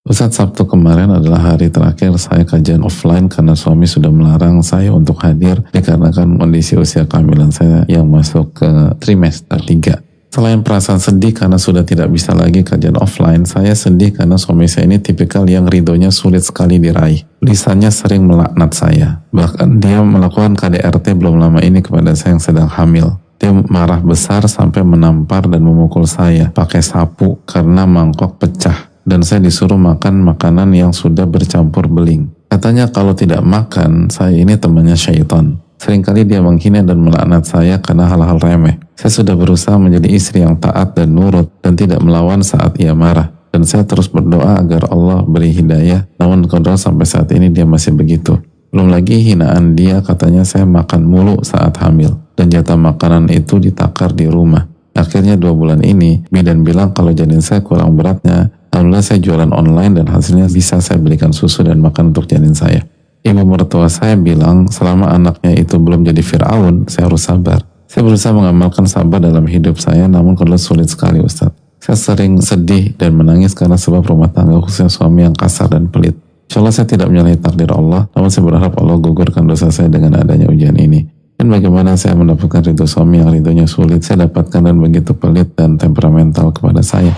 Ustadz, Sabtu kemarin adalah hari terakhir saya kajian offline karena suami sudah melarang saya untuk hadir dikarenakan kondisi usia kehamilan saya yang masuk ke trimester 3. Selain perasaan sedih karena sudah tidak bisa lagi kajian offline, saya sedih karena suami saya ini tipikal yang ridhonya sulit sekali diraih. Lisannya sering melaknat saya. Bahkan dia melakukan KDRT belum lama ini kepada saya yang sedang hamil. Dia marah besar sampai menampar dan memukul saya pakai sapu karena mangkok pecah. Dan saya disuruh makan makanan yang sudah bercampur beling. Katanya kalau tidak makan, saya ini temannya syaitan. Seringkali dia menghina dan melaknat saya karena hal-hal remeh. Saya sudah berusaha menjadi istri yang taat dan nurut dan tidak melawan saat ia marah. Dan saya terus berdoa agar Allah beri hidayah. Namun kodrat sampai saat ini dia masih begitu. Belum lagi hinaan dia, katanya saya makan mulu saat hamil. Dan jatah makanan itu ditakar di rumah. Akhirnya 2 bulan ini, bidan bilang kalau janin saya kurang beratnya. Alhamdulillah saya jualan online dan hasilnya bisa saya belikan susu dan makan untuk janin saya. Ibu mertua saya bilang selama anaknya itu belum jadi Fir'aun, saya harus sabar. Saya berusaha mengamalkan sabar dalam hidup saya, namun kalau sulit sekali Ustaz. Saya sering sedih dan menangis karena sebab rumah tangga, khususnya suami yang kasar dan pelit. Insya Allah saya tidak menyalahi takdir Allah, namun saya berharap Allah gugurkan dosa saya dengan adanya ujian ini. Dan bagaimana saya mendapatkan ridho suami yang ridhonya sulit saya dapatkan dan begitu pelit dan temperamental kepada saya.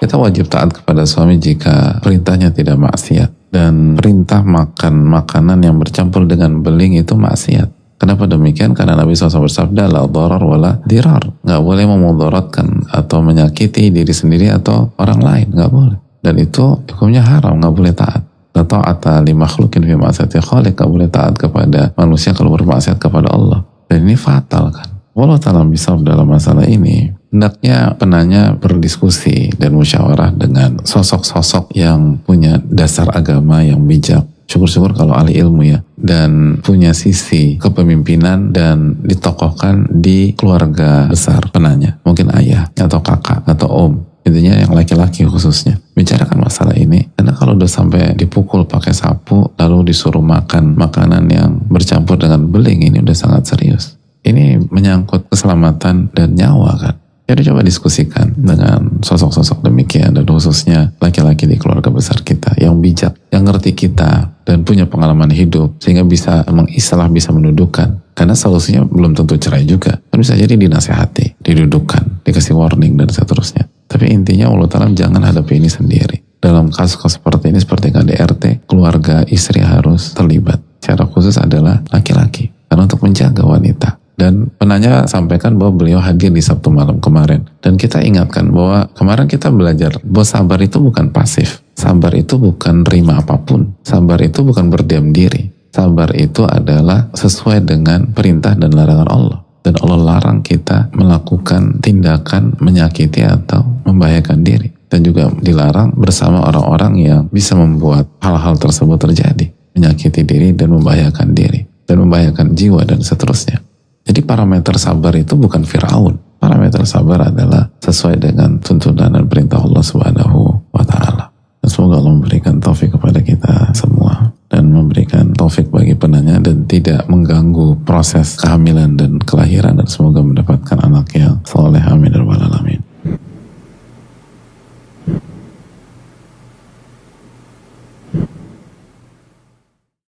Kita wajib taat kepada suami jika perintahnya tidak maksiat. Dan perintah makan makanan yang bercampur dengan beling itu maksiat. Kenapa demikian? Karena Nabi SAW bersabda, la dharar wala dirar. Nggak boleh memudaratkan atau menyakiti diri sendiri atau orang lain. Nggak boleh. Dan itu hukumnya haram, nggak boleh taat. La ta'ata li makhlukin fi ma'asiyati khaliq. Nggak boleh taat kepada manusia kalau bermaksiat kepada Allah. Dan ini fatal kan. Allah Ta'ala bisa dalam masalah ini. Hendaknya penanya berdiskusi dan musyawarah dengan sosok-sosok yang punya dasar agama yang bijak. Syukur-syukur kalau ahli ilmu ya. Dan punya sisi kepemimpinan dan ditokohkan di keluarga besar penanya. Mungkin ayah atau kakak atau om. Intinya yang laki-laki khususnya. Bicarakan masalah ini. Karena kalau udah sampai dipukul pakai sapu lalu disuruh makan makanan yang bercampur dengan beling, ini udah sangat serius. Ini menyangkut keselamatan dan nyawa kan. Jadi coba diskusikan dengan sosok-sosok demikian dan khususnya laki-laki di keluarga besar kita yang bijak, yang ngerti kita dan punya pengalaman hidup sehingga bisa mengislah, bisa mendudukan. Karena solusinya belum tentu cerai juga. Kan bisa jadi dinasihati, didudukkan, dikasih warning dan seterusnya. Tapi intinya Allah Ta'ala jangan hadapi ini sendiri. Dalam kasus seperti ini, seperti KDRT, keluarga istri harus terlibat. Secara khusus adalah laki-laki. Karena untuk menjaga wanita. Dan penanya sampaikan bahwa beliau hadir di Sabtu malam kemarin. Dan kita ingatkan bahwa kemarin kita belajar bahwa sabar itu bukan pasif. Sabar itu bukan terima apapun. Sabar itu bukan berdiam diri. Sabar itu adalah sesuai dengan perintah dan larangan Allah. Dan Allah larang kita melakukan tindakan menyakiti atau membahayakan diri. Dan juga dilarang bersama orang-orang yang bisa membuat hal-hal tersebut terjadi. Menyakiti diri dan membahayakan diri. Dan membahayakan jiwa dan seterusnya. Jadi parameter sabar itu bukan Fir'aun. Parameter sabar adalah sesuai dengan tuntunan dan perintah Allah Subhanahu wa Ta'ala. Dan semoga Allah memberikan taufik kepada kita semua dan memberikan taufik bagi penanya dan tidak mengganggu proses kehamilan dan kelahiran dan semoga mendapatkan anak yang soleh. Amin ya rabbal alamin.